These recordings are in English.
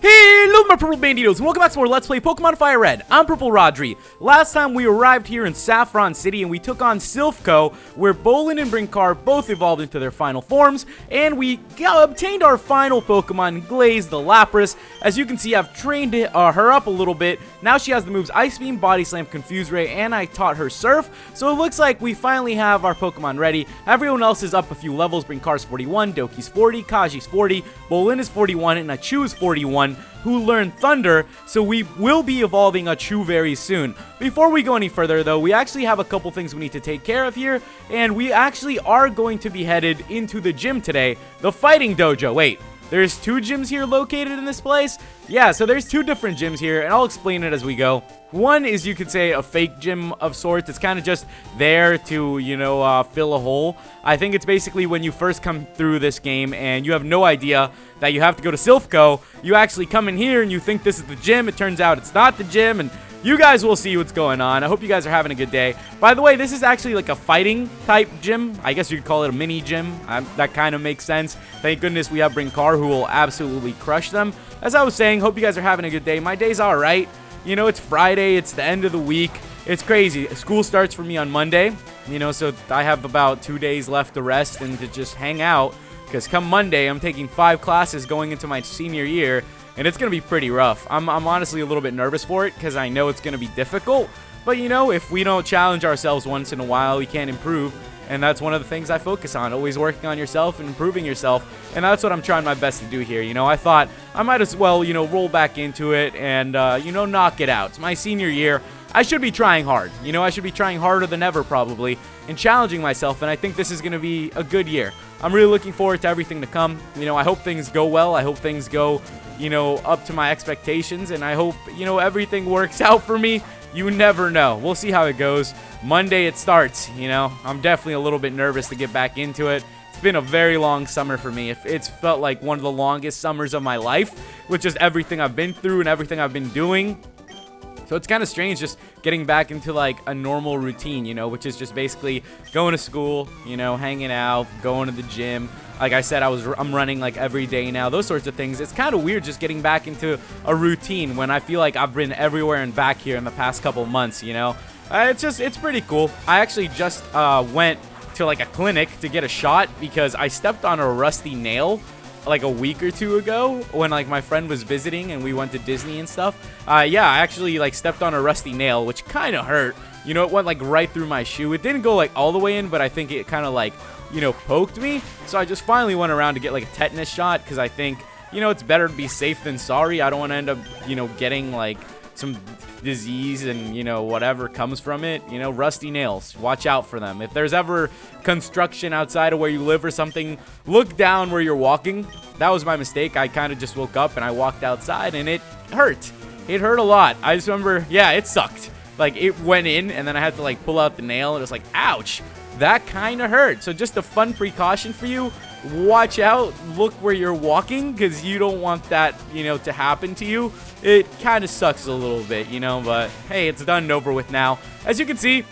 Hello my purple banditos, and welcome back to more Let's Play Pokemon FireRed. I'm PurpleRodri. Last time we arrived here in Saffron City and we took on Silphco, where Bolin and Brinkar both evolved into their final forms, and we obtained our final Pokemon, Glaze the Lapras. As you can see, I've trained her up a little bit. Now she has the moves Ice Beam, Body Slam, Confuse Ray, and I taught her Surf. So it looks like we finally have our Pokemon ready. Everyone else is up a few levels. Brinkar's 41, Doki's 40, Kaji's 40, Bolin is 41, and Achu is 41. Who learned Thunder, so we will be evolving Achu very soon. Before we go any further though, we actually have a couple things we need to take care of here, and we actually are going to be headed into the gym today, the fighting dojo. Wait, there's two gyms here located in this place? Yeah, so there's two different gyms here, and I'll explain it as we go. One is, you could say, a fake gym of sorts. It's kind of just there to, you know, fill a hole. I think it's basically when you first come through this game and you have no idea that you have to go to Silphco, you actually come in here and you think this is the gym. It turns out it's not the gym, and you guys will see what's going on. I hope you guys are having a good day. By the way, this is actually like a fighting type gym. I guess you could call it a mini gym. That kind of makes sense. Thank goodness we have Brinkar, who will absolutely crush them. As I was saying, hope you guys are having a good day. My day's all right. You know, it's Friday. It's the end of the week. It's crazy. School starts for me on Monday, you know, so I have about 2 days left to rest and to just hang out. Because come Monday, I'm taking 5 classes going into my senior year, and it's going to be pretty rough. I'm honestly a little bit nervous for it because I know it's going to be difficult. But, you know, if we don't challenge ourselves once in a while, we can't improve. And that's one of the things I focus on, always working on yourself and improving yourself. And that's what I'm trying my best to do here. You know, I thought I might as well, you know, roll back into it and, you know, knock it out. It's my senior year. I should be trying hard. You know, I should be trying harder than ever probably and challenging myself. And I think this is going to be a good year. I'm really looking forward to everything to come. You know, I hope things go well. I hope things go, you know, up to my expectations. And I hope, you know, everything works out for me. You never know. We'll see how it goes. Monday it starts, you know. I'm definitely a little bit nervous to get back into it. It's been a very long summer for me. It's felt like one of the longest summers of my life with just everything I've been through and everything I've been doing. So it's kind of strange just getting back into like a normal routine, you know, which is just basically going to school, you know, hanging out, going to the gym. Like I said, I'm running like every day now, those sorts of things. It's kind of weird just getting back into a routine when I feel like I've been everywhere and back here in the past couple months, you know. It's pretty cool. I actually just went to like a clinic to get a shot because I stepped on a rusty nail like a week or two ago when like my friend was visiting and we went to Disney and stuff. Yeah, I actually like stepped on a rusty nail, which kind of hurt. You know, it went like right through my shoe. It didn't go like all the way in, but I think it kind of like, you know, poked me. So I just finally went around to get like a tetanus shot because I think, you know, it's better to be safe than sorry. I don't want to end up, you know, getting like some disease and, you know, whatever comes from it. You know, rusty nails, watch out for them. If there's ever construction outside of where you live or something, look down where you're walking. That was my mistake. I kind of just woke up and I walked outside and it hurt. It hurt a lot. I just remember, yeah, it sucked. Like it went in and then I had to like pull out the nail and it was like, ouch, that kind of hurt. So just a fun precaution for you. Watch out, look where you're walking because you don't want that, you know, to happen to you. It kind of sucks a little bit, you know, but hey, it's done and over with now. As you can see,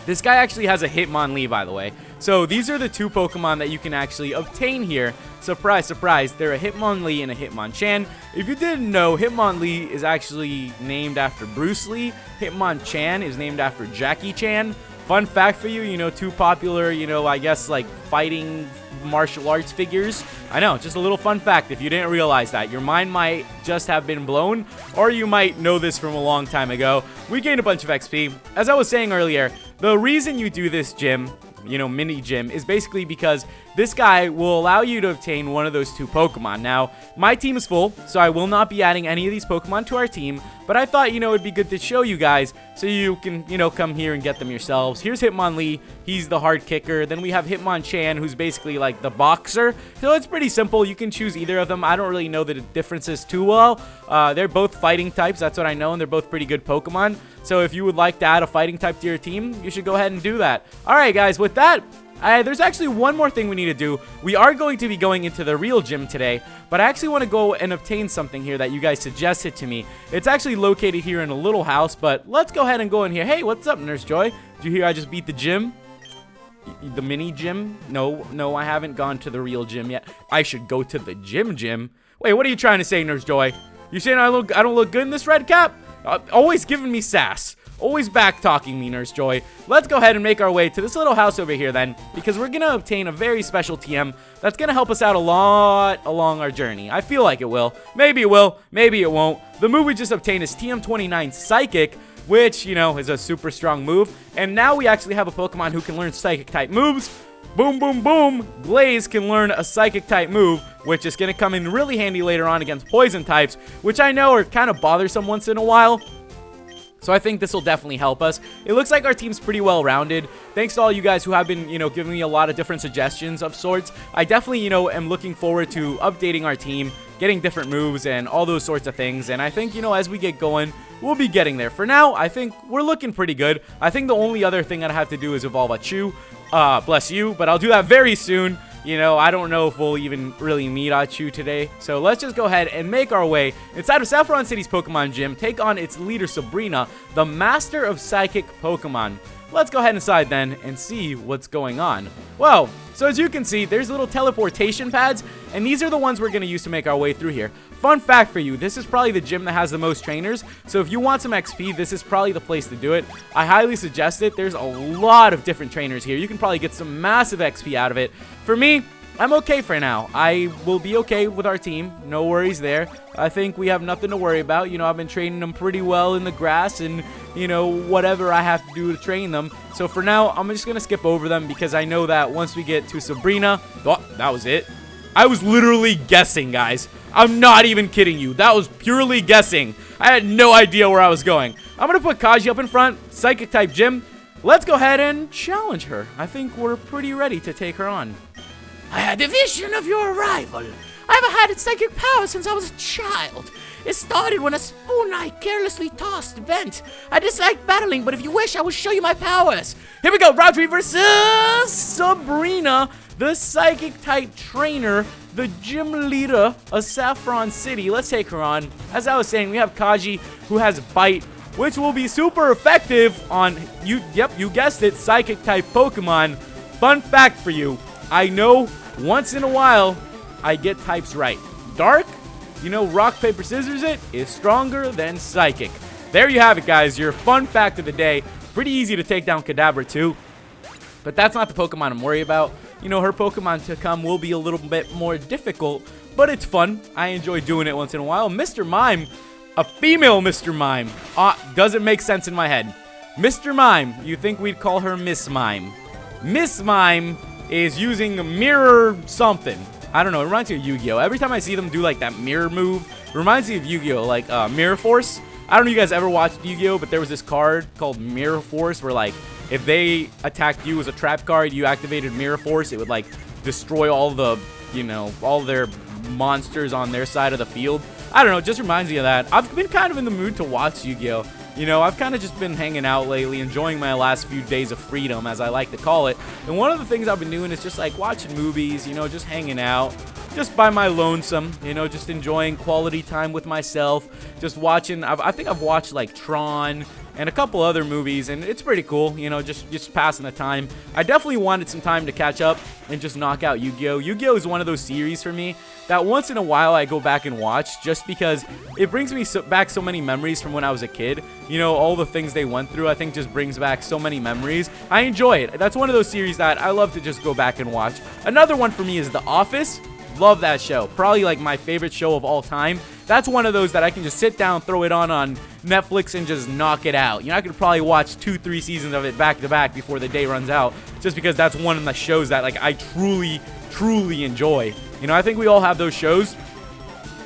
this guy actually has a Hitmonlee, by the way. So these are the two Pokemon that you can actually obtain here. Surprise, surprise, they're a Hitmonlee and a Hitmonchan. If you didn't know, Hitmonlee is actually named after Bruce Lee. Hitmonchan is named after Jackie Chan. Fun fact for you, you know, two popular, you know, I guess like fighting martial arts figures. I know, just a little fun fact if you didn't realize that. Your mind might just have been blown, or you might know this from a long time ago. We gained a bunch of XP. As I was saying earlier, the reason you do this gym, you know, mini gym, is basically because this guy will allow you to obtain one of those two Pokemon. Now, my team is full, so I will not be adding any of these Pokemon to our team, but I thought, you know, it'd be good to show you guys so you can, you know, come here and get them yourselves. Here's Hitmonlee. He's the hard kicker. Then we have Hitmonchan, who's basically like the boxer. So it's pretty simple. You can choose either of them. I don't really know the differences too well. They're both fighting types. That's what I know, and they're both pretty good Pokemon. So if you would like to add a fighting type to your team, you should go ahead and do that. All right, guys, with that, there's actually one more thing we need to do. We are going to be going into the real gym today, but I actually want to go and obtain something here that you guys suggested to me. It's actually located here in a little house, but let's go ahead and go in here. Hey, what's up, Nurse Joy? Did you hear I just beat the gym? The mini gym? No, I haven't gone to the real gym yet. I should go to the gym. Wait, what are you trying to say, Nurse Joy? You saying I don't look good in this red cap? Always giving me sass. Always back-talking me, Nurse Joy. Let's go ahead and make our way to this little house over here then, because we're going to obtain a very special TM that's going to help us out a lot along our journey. I feel like it will. Maybe it will. Maybe it won't. The move we just obtained is TM29 Psychic, which, you know, is a super strong move. And now we actually have a Pokemon who can learn Psychic-type moves. Boom, boom, boom. Blaze can learn a Psychic-type move, which is going to come in really handy later on against Poison types, which I know are kind of bothersome once in a while. So I think this will definitely help us. It looks like our team's pretty well-rounded. Thanks to all you guys who have been, you know, giving me a lot of different suggestions of sorts. I definitely, you know, am looking forward to updating our team, getting different moves, and all those sorts of things. And I think, you know, as we get going, we'll be getting there. For now, I think we're looking pretty good. I think the only other thing I have to do is evolve a Chew. Bless you, but I'll do that very soon. You know, I don't know if we'll even really meet Achu today. So let's just go ahead and make our way inside of Saffron City's Pokemon Gym, take on its leader Sabrina, the master of psychic Pokemon. Let's go ahead inside then and see what's going on. Well, so as you can see, there's little teleportation pads, and these are the ones we're going to use to make our way through here. Fun fact for you, this is probably the gym that has the most trainers, so if you want some XP, this is probably the place to do it. I highly suggest it. There's a lot of different trainers here. You can probably get some massive XP out of it. For me, I'm okay for now. I will be okay with our team. No worries there. I think we have nothing to worry about. You know, I've been training them pretty well in the grass and, you know, whatever I have to do to train them. So for now, I'm just going to skip over them because I know that once we get to Sabrina... Oh, that was it. I was literally guessing, guys. I'm not even kidding you. That was purely guessing. I had no idea where I was going. I'm going to put Kaji up in front. Psychic-type gym. Let's go ahead and challenge her. I think we're pretty ready to take her on. I had a vision of your arrival. I've had psychic power since I was a child. It started when a spoon I carelessly tossed bent. I dislike battling, but if you wish, I will show you my powers. Here we go, Rodri versus Sabrina, the psychic-type trainer, the gym leader of Saffron City. Let's take her on. As I was saying, we have Kaji, who has Bite, which will be super effective on, you guessed it, psychic-type Pokemon. Fun fact for you, I know once in a while, I get types right. Dark, you know, rock, paper, scissors it, is stronger than psychic. There you have it, guys. Your fun fact of the day. Pretty easy to take down Kadabra, too. But that's not the Pokemon I'm worried about. You know, her Pokemon to come will be a little bit more difficult, but it's fun. I enjoy doing it once in a while. Mr. Mime, a female Mr. Mime, doesn't make sense in my head. Mr. Mime, you think we'd call her Miss Mime. Miss Mime is using a mirror something. I don't know, it reminds me of Yu-Gi-Oh! Every time I see them do like that mirror move, it reminds me of Yu-Gi-Oh! Like Mirror Force. I don't know if you guys ever watched Yu-Gi-Oh! But there was this card called Mirror Force where like if they attacked you as a trap card, you activated Mirror Force, it would like destroy all the, you know, all their monsters on their side of the field. I don't know, it just reminds me of that. I've been kind of in the mood to watch Yu-Gi-Oh! You know, I've kind of just been hanging out lately, enjoying my last few days of freedom, as I like to call it. And one of the things I've been doing is just like watching movies, you know, just hanging out, just by my lonesome, you know, just enjoying quality time with myself, just watching. I think I've watched like Tron and a couple other movies, and it's pretty cool, you know, just passing the time. I definitely wanted some time to catch up and just knock out Yu-Gi-Oh! Yu-Gi-Oh! Is one of those series for me that once in a while I go back and watch just because it brings me back so many memories from when I was a kid. You know, all the things they went through, I think just brings back so many memories. I enjoy it. That's one of those series that I love to just go back and watch. Another one for me is The Office. Love that show. Probably like my favorite show of all time. That's one of those that I can just sit down, throw it on Netflix and just knock it out. You know, I could probably watch 2-3 seasons of it back to back before the day runs out, just because that's one of the shows that like I truly enjoy. You know, I think we all have those shows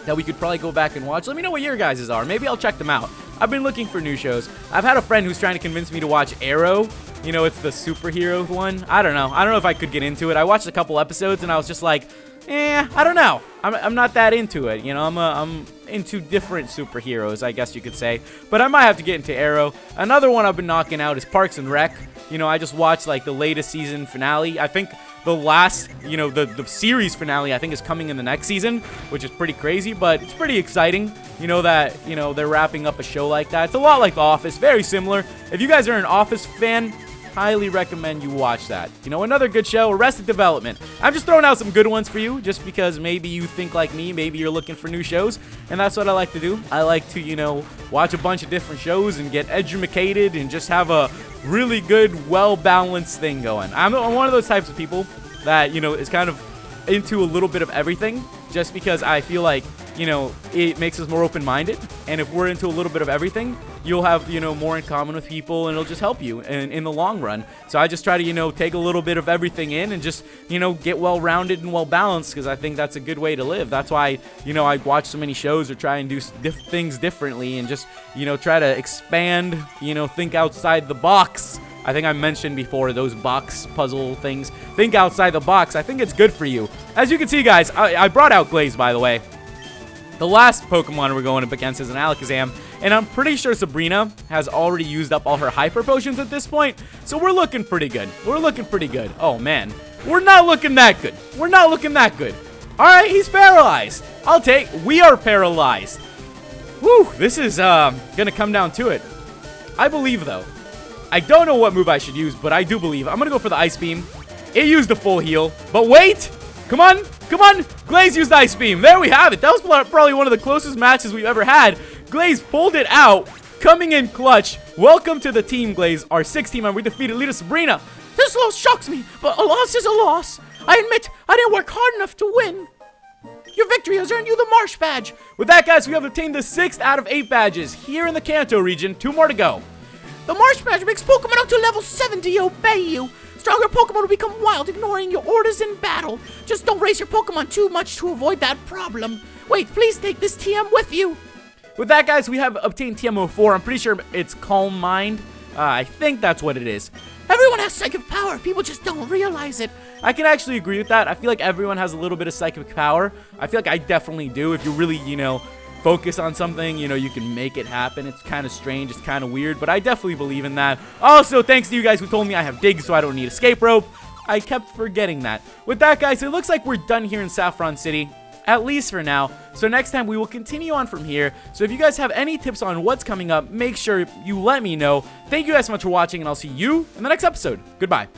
that we could probably go back and watch. Let me know what your guys' are. Maybe I'll check them out. I've been looking for new shows. I've had a friend who's trying to convince me to watch Arrow. You know, it's the superhero one. I don't know if I could get into it. I watched a couple episodes and I was just like, I don't know. I'm not that into it. You know, I'm into different superheroes, I guess you could say. But I might have to get into Arrow. Another one I've been knocking out is Parks and Rec. You know, I just watched like the latest season finale. I think the last, you know, the series finale, I think, is coming in the next season, which is pretty crazy, but it's pretty exciting. You know that, you know, they're wrapping up a show like that. It's a lot like The Office, very similar. If you guys are an Office fan, highly recommend you watch that. You know, another good show, Arrested Development. I'm just throwing out some good ones for you, just because maybe you think like me, maybe you're looking for new shows, and that's what I like to do. I like to, you know, watch a bunch of different shows and get educated and just have a really good, well-balanced thing going. I'm one of those types of people that, you know, is kind of into a little bit of everything, just because I feel like, you know, it makes us more open-minded, and if we're into a little bit of everything, you'll have, you know, more in common with people, and it'll just help you in the long run. So I just try to, you know, take a little bit of everything in and just, you know, get well-rounded and well-balanced, because I think that's a good way to live. That's why, you know, I watch so many shows or try and do things differently and just, you know, try to expand, you know, think outside the box. I think I mentioned before those box puzzle things. Think outside the box. I think it's good for you. As you can see, guys, I brought out Glaze, by the way. The last Pokemon we're going up against is an Alakazam, and I'm pretty sure Sabrina has already used up all her Hyper Potions at this point, so we're looking pretty good. We're looking pretty good. Oh, man. We're not looking that good. We're not looking that good. All right, he's paralyzed. We are paralyzed. Whew, this is gonna come down to it. I believe, though. I don't know what move I should use, but I do believe. I'm gonna go for the Ice Beam. It used a full heal, but wait! Come on! Come on! Glaze used Ice Beam. There we have it. That was probably one of the closest matches we've ever had. Glaze pulled it out, coming in clutch. Welcome to the team, Glaze. Our 6th team member. We defeated leader Sabrina. This loss shocks me, but a loss is a loss. I admit I didn't work hard enough to win. Your victory has earned you the Marsh Badge. With that, guys, we have obtained the 6th out of 8 badges here in the Kanto region. 2 more to go. The Marsh Badge makes Pokemon up to level 70 obey you. Stronger Pokemon will become wild, ignoring your orders in battle. Just don't raise your Pokemon too much to avoid that problem. Wait, please take this TM with you. With that, guys, we have obtained TM04. I'm pretty sure it's Calm Mind. I think that's what it is. Everyone has psychic power. People just don't realize it. I can actually agree with that. I feel like everyone has a little bit of psychic power. I feel like I definitely do. If you really, you know, focus on something, you know, you can make it happen. It's kind of strange, it's kind of weird, but I definitely believe in that. Also, thanks to you guys who told me I have Dig, so I don't need Escape Rope. I kept forgetting that. With that, guys, it looks like we're done here in Saffron City, at least for now. So next time we will continue on from here. So if you guys have any tips on what's coming up, make sure you let me know. Thank you guys so much for watching, and I'll see you in the next episode. Goodbye.